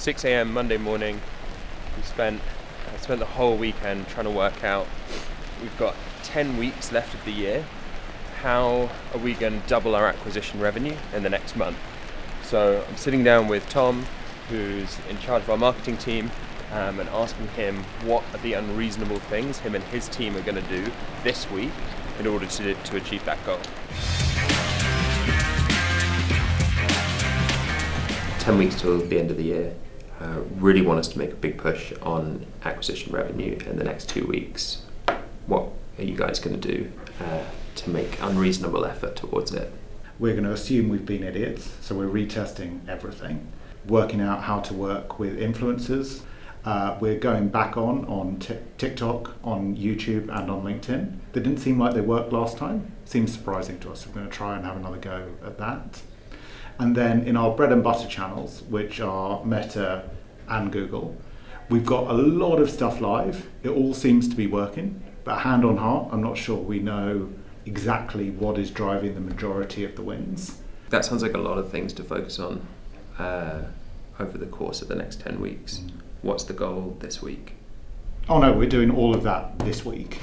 6 a.m. Monday morning. I spent the whole weekend trying to work out, we've got 10 weeks left of the year. How are we going to double our acquisition revenue in the next month? So I'm sitting down with Tom, who's in charge of our marketing team, and asking him what are the unreasonable things him and his team are going to do this week in order to achieve that goal. 10 weeks till the end of the year. Really want us to make a big push on acquisition revenue in the next 2 weeks. What are you guys going to do to make unreasonable effort towards it? We're going to assume we've been idiots, so we're retesting everything, working out how to work with influencers. We're going back on TikTok, on YouTube and on LinkedIn. They didn't seem like they worked last time. Seems surprising to us. We're going to try and have another go at that. And then in our bread and butter channels, which are Meta and Google, we've got a lot of stuff live. It all seems to be working, but hand on heart, I'm not sure we know exactly what is driving the majority of the wins. That sounds like a lot of things to focus on over the course of the next 10 weeks. What's the goal this week? Oh no, we're doing all of that this week.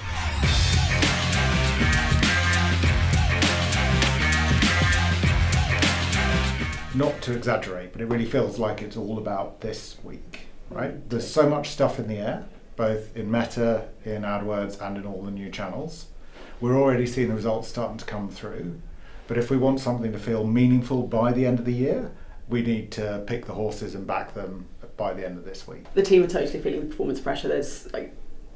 Not to exaggerate, but it really feels like it's all about this week, right? There's so much stuff in the air, both in Meta, in AdWords, and in all the new channels. We're already seeing the results starting to come through, but if we want something to feel meaningful by the end of the year, we need to pick the horses and back them by the end of this week. The team are totally feeling the performance pressure. There's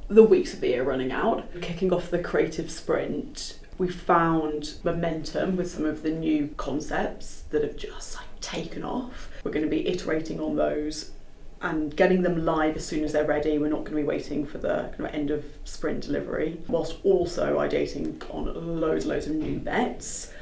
the weeks of the year running out. Kicking off the creative sprint, we found momentum with some of the new concepts that have just taken off. We're going to be iterating on those and getting them live as soon as they're ready. We're not going to be waiting for the kind of end of sprint delivery, whilst also ideating on loads of new bets.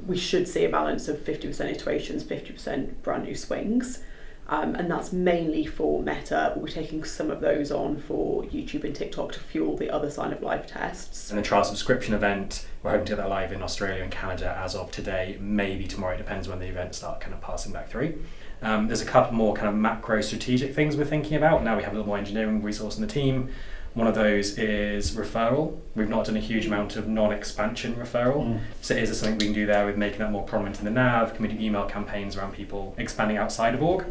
We should see a balance of 50% iterations, 50% brand new swings. And that's mainly for Meta, but we're taking some of those on for YouTube and TikTok to fuel the other side of live tests. And the trial subscription event, we're hoping to get that live in Australia and Canada as of today, maybe tomorrow. It depends when the events start kind of passing back through. There's a couple more kind of macro strategic things we're thinking about. Now we have a little more engineering resource in the team. One of those is referral. We've not done a huge amount of non-expansion referral. So is there something we can do there with making that more prominent in the nav? Can we do email campaigns around people expanding outside of org?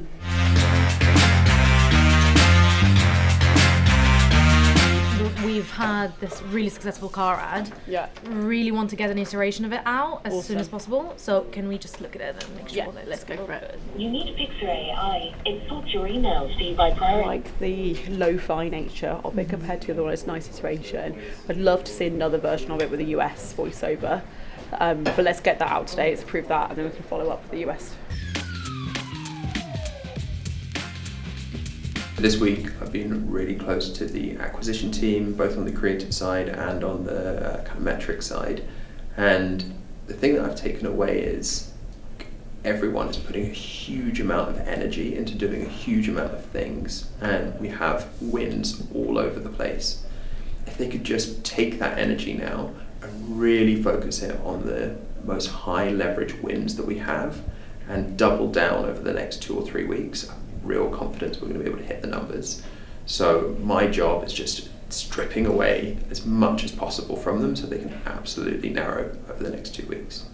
We've had this really successful car ad. Yeah. Really want to get an iteration of it out as Awesome. soon as possible. So can we just look at it and make sure Yeah, that let's go for it. You need Fyxer AI. It sorts your emails for you by I priority. like the lo-fi nature of it compared to the other one. It's a nice iteration. I'd love to see another version of it with a US voiceover. But let's get that out today. Let's approve that and then we can follow up with the US. This week I've been really close to the acquisition team, both on the creative side and on the kind of metric side. And the thing that I've taken away is everyone is putting a huge amount of energy into doing a huge amount of things, and we have wins all over the place. If they could just take that energy now and really focus it on the most high leverage wins that we have and double down over the next 2 or 3 weeks, real confidence we're going to be able to hit the numbers. So my job is just stripping away as much as possible from them so they can absolutely narrow over the next 2 weeks.